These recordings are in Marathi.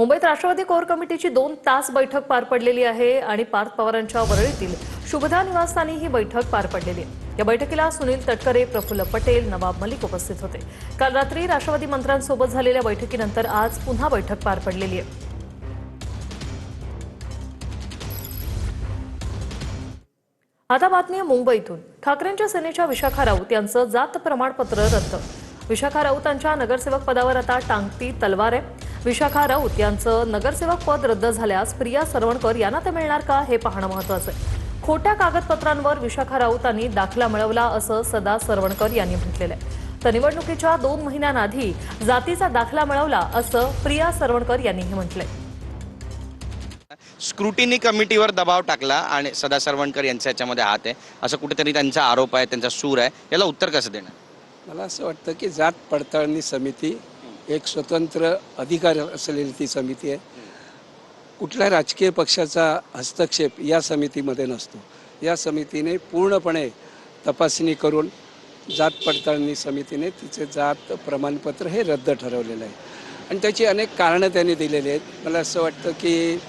मुंबईत राष्ट्रवादी कोर कमिटीची 2 तास बैठक पार पडलेली आहे आणि पार्थ पवारांच्या वरळीतील शुभदा निवासस्थानी ही बैठक पार पडलेली आहे। या बैठकीला सुनील तटकरे, प्रफुल्ल पटेल, नवाब मलिक उपस्थित होते। काल रात्री राष्ट्रवादी मंत्र्यांसोबत झालेल्या बैठकीनंतर आज पुन्हा बैठक पार पडलेली आहे। आता बातमी आहे मुंबईतून। ठाकरेंच्या सेनेच्या विशाखा राऊत यांचं जात प्रमाणपत्र रद्द। विशाखा राऊतांच्या नगरसेवक पदावर आता टांगती तलवार आहे। विशाखा राऊत यांचं नगरसेवक पद रद्द झाल्यास प्रिया सरवणकर यांना ते मिळणार का हे पाहणं महत्त्वाचं आहे। खोट्या कागदपत्रांवर विशाखा राऊतांनी दाखला मिळवला असं सदा सरवणकर यांनी म्हटलेलं आहे। तर निवडणुकीच्या 2 महिन्यांआधी जातीचा दाखला मिळवला असं प्रिया सरवणकर यांनीही म्हटलंय। स्क्रुटिनी कमिटीवर दबाव टाकला आणि सदा सरवणकर यांचा याच्यामध्ये हात आहे असं कुठेतरी त्यांचा आरोप आहे, त्यांचा सूर आहे। याला उत्तर कसं देणार? मला असं वाटतं की जात पडताळणी समिती एक स्वतंत्र अधिकार असलेली ती समिती आहे। कुठल्या राजकीय पक्षाचा हस्तक्षेप या समितीमध्ये नसतो। या समितीने पूर्णपणे तपासणी करून जात पडताळणी समितीने तिचे जात प्रमाणपत्र हे रद्द ठरवलेलं आहे आणि त्याची अनेक कारणं त्यांनी दिलेली आहेत। मला असं वाटतं की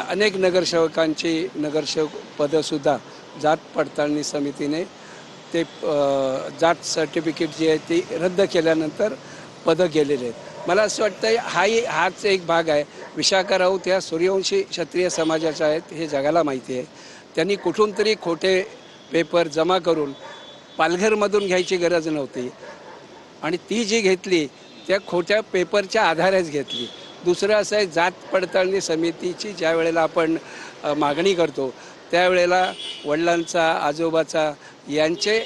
अनेक नगरसेवकांची नगरसेवक पदंसुद्धा जात पडताळणी समितीने ते जात सर्टिफिकेट जी आहे ती रद्द केल्यानंतर पदं गेलेले आहेत। मला असं वाटतं हाच एक भाग आहे। विशाखा राऊत या सूर्यवंशी क्षत्रिय समाजाच्या आहेत हे जगाला माहिती आहे। त्यांनी कुठून तरी खोटे पेपर जमा करून पालघरमधून घ्यायची गरज नव्हती आणि ती जी घेतली त्या खोट्या पेपरच्या आधारेच घेतली। दुसरं असं आहे, जात पडताळणी समितीची ज्या वेळेला आपण मागणी करतो त्यावेळेला वडिलांचा, आजोबाचा यांचे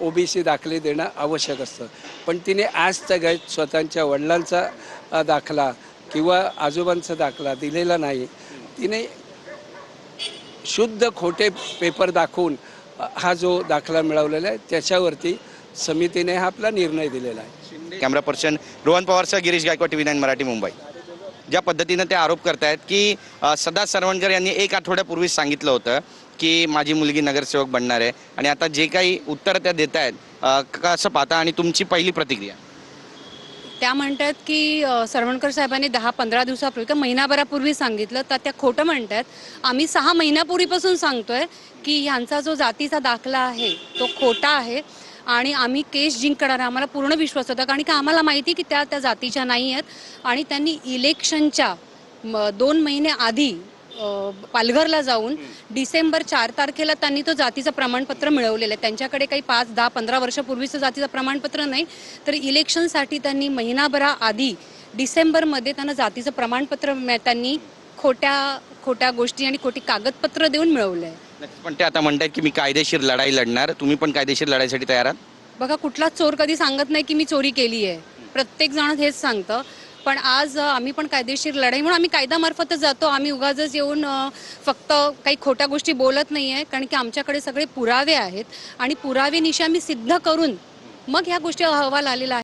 OBC दाखले देणं आवश्यक असतं, पण तिने आज तक स्वतःच्या वडिलांचा दाखला किंवा आजोबांचा दाखला दिलेला नाही। तिने शुद्ध खोटे पेपर दाखवून हा जो दाखला मिळवलेला आहे त्याच्यावरती समितीने हा आपला निर्णय दिलेला आहे। कॅमेरा पर्सन रोहन पवारसह गिरीश गायकवाड, TV9 मराठी, मुंबई। ज्या पद्धतीने ते आरोप करतायत की सदा सरवणकर यांनी 1 आठवड्यापूर्वी सांगितलं होतं की माझी मुलगी नगरसेवक बनणार आहे आणि आता जे काही उत्तर त्या देत आहेत कसं पाहता आणि तुमची पहिली प्रतिक्रिया? त्या म्हणतात की सरवणकर साहेबांनी 10-15 दिवसापूर्वी किंवा महिनाभरापूर्वी सांगितलं, तर त्या खोटं म्हणतात। आम्ही 6 महिन्यापूर्वीपासून सांगतोय की ह्यांचा जो जातीचा दाखला आहे तो खोटा आहे आणि आम्ही केस जिंकणार। आम्हाला पूर्ण विश्वास होता, कारण की आम्हाला माहिती की त्या जातीच्या नाही आहेत आणि त्यांनी इलेक्शनच्या 2 महिने आधी पालघरला जाऊन डिसेंबर 4 तारखेला त्यांनी तो जातीचं प्रमाणपत्र मिळवलेलं आहे। त्यांच्याकडे काही 5, 10, 15 वर्षापूर्वीचं जातीचं प्रमाणपत्र नाही, तर इलेक्शनसाठी त्यांनी महिनाभराआधी डिसेंबरमध्ये त्यांना जातीचं प्रमाणपत्र त्यांनी खोट्या गोष्टी आणि खोटी कागदपत्र देऊन मिळवलं आहे। पण ते आता म्हणतात की मी कायदेशीर लढाई लढणार। तुम्ही पण कायदेशीर लढाईसाठी तयार आहात? बघा, कुठलाच चोर कधी सांगत नाही की मी चोरी केली आहे। प्रत्येक जण हेच सांगतं, पण आज आम्ही पण कायदेशीर लढाई म्हणून आम्ही कायद्यामार्फतच जातो। आम्ही उगाचच येऊन फक्त काही खोट्या गोष्टी बोलत नाही आहे, कारण की आमच्याकडे सगळे पुरावे आहेत आणि पुरावेनिशी आम्ही सिद्ध करून मग ह्या गोष्टी अहवाल आलेला आहे।